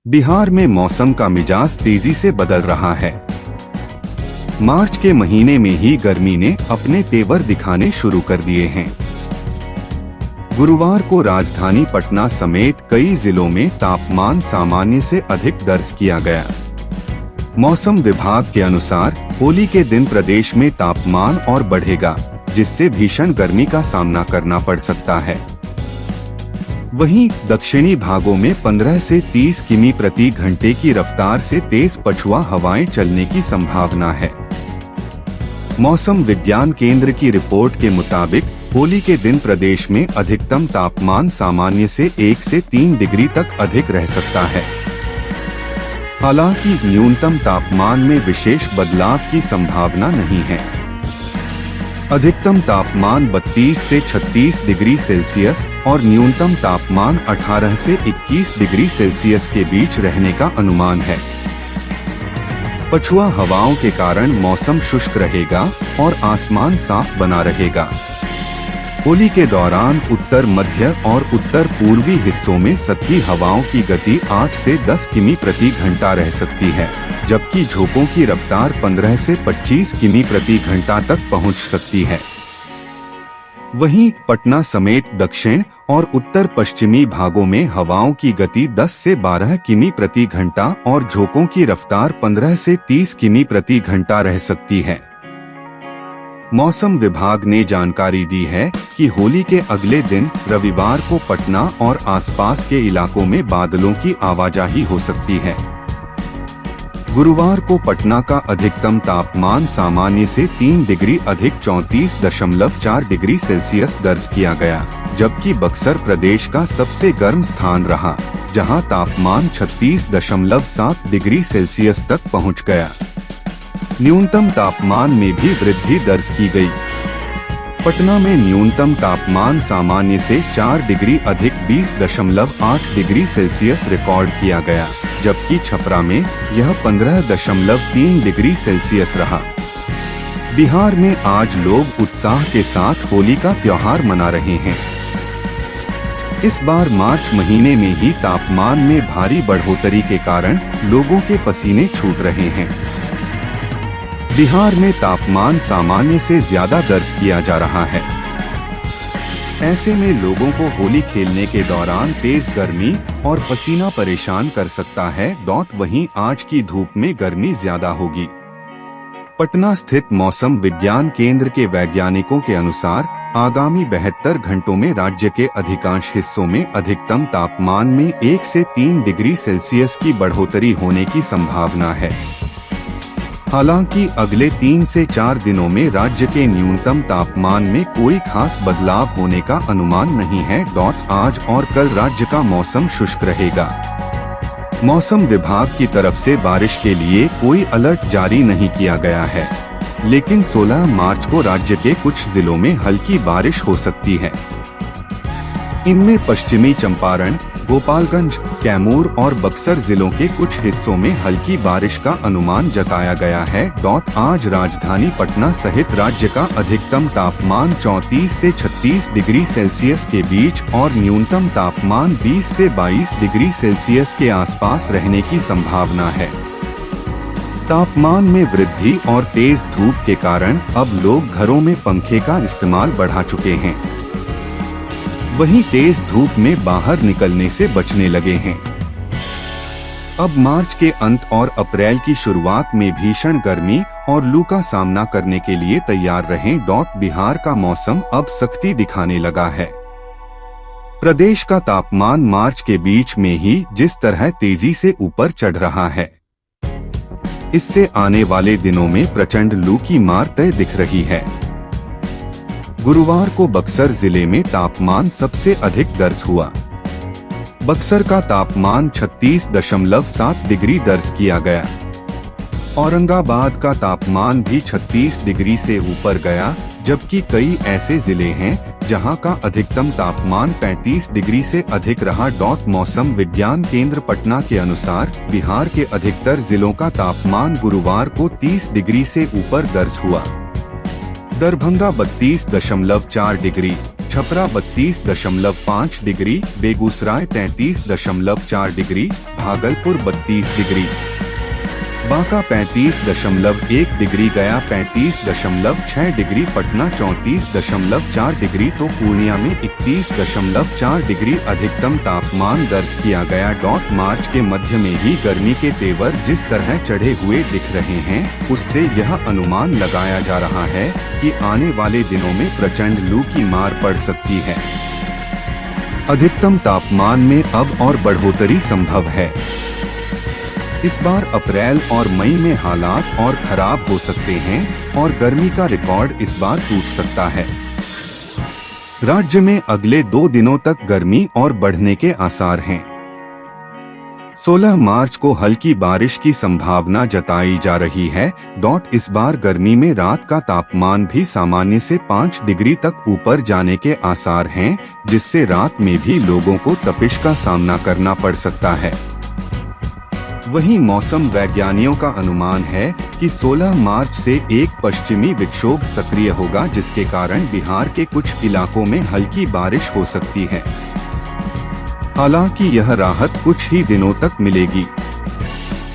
बिहार में मौसम का मिजाज तेजी से बदल रहा है। मार्च के महीने में ही गर्मी ने अपने तेवर दिखाने शुरू कर दिए हैं। गुरुवार को राजधानी पटना समेत कई जिलों में तापमान सामान्य से अधिक दर्ज किया गया। मौसम विभाग के अनुसार होली के दिन प्रदेश में तापमान और बढ़ेगा, जिससे भीषण गर्मी का सामना करना पड़ सकता है। वहीं दक्षिणी भागों में 15 से 30 किमी प्रति घंटे की रफ्तार से तेज पछुआ हवाएं चलने की संभावना है। मौसम विज्ञान केंद्र की रिपोर्ट के मुताबिक होली के दिन प्रदेश में अधिकतम तापमान सामान्य से 1 से 3 डिग्री तक अधिक रह सकता है। हालांकि न्यूनतम तापमान में विशेष बदलाव की संभावना नहीं है। अधिकतम तापमान 32 से 36 डिग्री सेल्सियस और न्यूनतम तापमान 18 से 21 डिग्री सेल्सियस के बीच रहने का अनुमान है। पछुआ हवाओं के कारण मौसम शुष्क रहेगा और आसमान साफ बना रहेगा। होली के दौरान उत्तर मध्य और उत्तर पूर्वी हिस्सों में सतही हवाओं की गति 8 से 10 किमी प्रति घंटा रह सकती है, जबकि झोंकों की रफ्तार 15 से 25 किमी प्रति घंटा तक पहुंच सकती है। वहीं पटना समेत दक्षिण और उत्तर पश्चिमी भागों में हवाओं की गति 10 से 12 किमी प्रति घंटा और झोंकों की रफ्तार 15 से 30 किमी प्रति घंटा रह सकती है। मौसम विभाग ने जानकारी दी है कि होली के अगले दिन रविवार को पटना और आसपास के इलाकों में बादलों की आवाजाही हो सकती है। गुरुवार को पटना का अधिकतम तापमान सामान्य से 3 डिग्री अधिक 34.4 डिग्री सेल्सियस दर्ज किया गया, जबकि बक्सर प्रदेश का सबसे गर्म स्थान रहा, जहां तापमान 36.7 डिग्री सेल्सियस तक पहुंच गया। न्यूनतम तापमान में भी वृद्धि दर्ज की गई। पटना में न्यूनतम तापमान सामान्य से 4 डिग्री अधिक 20.8 डिग्री सेल्सियस रिकॉर्ड किया गया, जबकि छपरा में यह 15.3 डिग्री सेल्सियस रहा। बिहार में आज लोग उत्साह के साथ होली का त्योहार मना रहे हैं। इस बार मार्च महीने में ही तापमान में भारी बढ़ोतरी के कारण लोगों के पसीने छूट रहे हैं। बिहार में तापमान सामान्य से ज्यादा दर्ज किया जा रहा है। ऐसे में लोगों को होली खेलने के दौरान तेज गर्मी और पसीना परेशान कर सकता है। वहीं आज की धूप में गर्मी ज्यादा होगी। पटना स्थित मौसम विज्ञान केंद्र के वैज्ञानिकों के अनुसार आगामी 72 घंटों में राज्य के अधिकांश हिस्सों में अधिकतम तापमान में 1 से 3 डिग्री सेल्सियस की बढ़ोतरी होने की संभावना है। हालांकि अगले 3 से 4 दिनों में राज्य के न्यूनतम तापमान में कोई खास बदलाव होने का अनुमान नहीं है। आज और कल राज्य का मौसम शुष्क रहेगा। मौसम विभाग की तरफ से बारिश के लिए कोई अलर्ट जारी नहीं किया गया है, लेकिन 16 मार्च को राज्य के कुछ जिलों में हल्की बारिश हो सकती है। इनमें पश्चिमी चंपारण, गोपालगंज, कैमूर और बक्सर जिलों के कुछ हिस्सों में हल्की बारिश का अनुमान जताया गया है। आज राजधानी पटना सहित राज्य का अधिकतम तापमान 34 से 36 डिग्री सेल्सियस के बीच और न्यूनतम तापमान 20 से 22 डिग्री सेल्सियस के आसपास रहने की संभावना है। तापमान में वृद्धि और तेज धूप के कारण अब लोग घरों में पंखे का इस्तेमाल बढ़ा चुके हैं। वहीं तेज धूप में बाहर निकलने से बचने लगे हैं। अब मार्च के अंत और अप्रैल की शुरुआत में भीषण गर्मी और लू का सामना करने के लिए तैयार रहें। बिहार का मौसम अब सख्ती दिखाने लगा है। प्रदेश का तापमान मार्च के बीच में ही जिस तरह तेजी से ऊपर चढ़ रहा है, इससे आने वाले दिनों में प्रचंड लू की मार तय दिख रही है। गुरुवार को बक्सर जिले में तापमान सबसे अधिक दर्ज हुआ। बक्सर का तापमान 36.7 डिग्री दर्ज किया गया। औरंगाबाद का तापमान भी 36 डिग्री से ऊपर गया, जबकि कई ऐसे जिले हैं जहां का अधिकतम तापमान 35 डिग्री से अधिक रहा। मौसम विज्ञान केंद्र पटना के अनुसार बिहार के अधिकतर जिलों का तापमान गुरुवार को 30 डिग्री से ऊपर दर्ज हुआ। Darbhanga 32.4 degree, Chhapra 32.5 degree, Begusarai 33.4 degree, Bhagalpur 32 degree, Banka 35.1 degree, गया 35.6 डिग्री, पटना 34.4 डिग्री तो पूर्णिया में 31.4 डिग्री अधिकतम तापमान दर्ज किया गया। मार्च के मध्य में ही गर्मी के तेवर जिस तरह चढ़े हुए दिख रहे हैं, उससे यह अनुमान लगाया जा रहा है कि आने वाले दिनों में प्रचंड लू की मार पड़ सकती है। अधिकतम तापमान में अब और बढ़ोतरी संभव है। इस बार अप्रैल और मई में हालात और खराब हो सकते हैं और गर्मी का रिकॉर्ड इस बार टूट सकता है। राज्य में अगले 2 दिनों तक गर्मी और बढ़ने के आसार हैं। 16 मार्च को हल्की बारिश की संभावना जताई जा रही है। इस बार गर्मी में रात का तापमान भी सामान्य से 5 डिग्री तक ऊपर जाने के आसार हैं, जिससे रात में भी लोगों को तपिश का सामना करना पड़ सकता है। वहीं मौसम वैज्ञानिकों का अनुमान है कि 16 मार्च से एक पश्चिमी विक्षोभ सक्रिय होगा, जिसके कारण बिहार के कुछ इलाकों में हल्की बारिश हो सकती है। हालांकि यह राहत कुछ ही दिनों तक मिलेगी।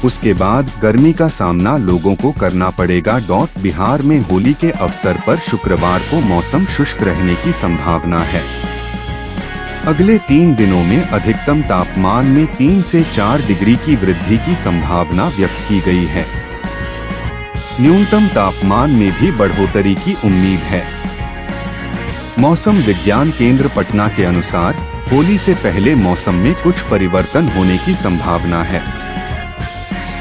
उसके बाद गर्मी का सामना लोगों को करना पड़ेगा। बिहार में होली के अवसर पर शुक्रवार को मौसम शुष्क रहने की संभावना है। अगले 3 दिनों में अधिकतम तापमान में 3 से 4 डिग्री की वृद्धि की संभावना व्यक्त की गई है। न्यूनतम तापमान में भी बढ़ोतरी की उम्मीद है। मौसम विज्ञान केंद्र पटना के अनुसार होली से पहले मौसम में कुछ परिवर्तन होने की संभावना है।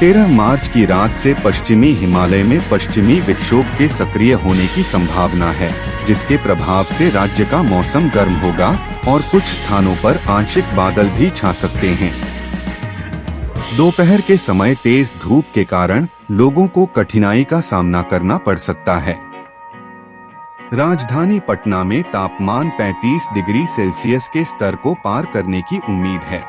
13 मार्च की रात से पश्चिमी हिमालय में पश्चिमी विक्षोभ के सक्रिय होने की संभावना है, जिसके प्रभाव से राज्य का मौसम गर्म होगा और कुछ स्थानों पर आंशिक बादल भी छा सकते हैं। दोपहर के समय तेज धूप के कारण लोगों को कठिनाई का सामना करना पड़ सकता है। राजधानी पटना में तापमान 35 डिग्री सेल्सियस के स्तर को पार करने की उम्मीद है।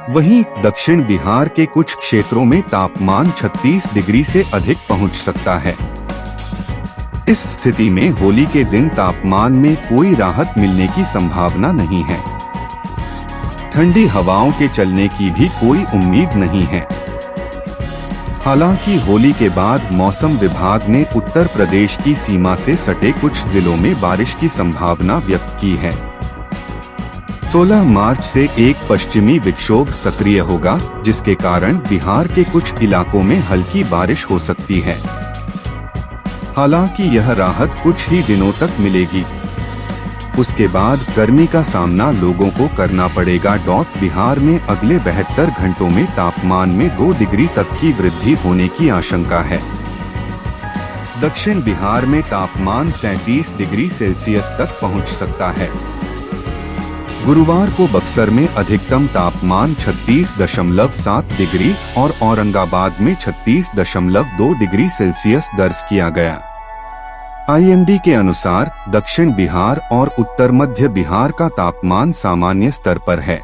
वहीं दक्षिण बिहार के कुछ क्षेत्रों में तापमान 36 डिग्री से अधिक पहुंच सकता है। इस स्थिति में होली के दिन तापमान में कोई राहत मिलने की संभावना नहीं है। ठंडी हवाओं के चलने की भी कोई उम्मीद नहीं है। हालांकि होली के बाद मौसम विभाग ने उत्तर प्रदेश की सीमा से सटे कुछ जिलों में बारिश की संभावना व्यक्त की है। 16 मार्च से एक पश्चिमी विक्षोभ सक्रिय होगा, जिसके कारण बिहार के कुछ इलाकों में हल्की बारिश हो सकती है। हालांकि यह राहत कुछ ही दिनों तक मिलेगी। उसके बाद गर्मी का सामना लोगों को करना पड़ेगा। बिहार में अगले 72 घंटों में तापमान में 2 डिग्री तक की वृद्धि होने की आशंका है। दक्षिण बिहार में तापमान 37 डिग्री सेल्सियस तक पहुंच सकता है। गुरुवार को बक्सर में अधिकतम तापमान 36.7 डिग्री और औरंगाबाद में 36.2 डिग्री सेल्सियस दर्ज किया गया। IMD के अनुसार दक्षिण बिहार और उत्तर मध्य बिहार का तापमान सामान्य स्तर पर है।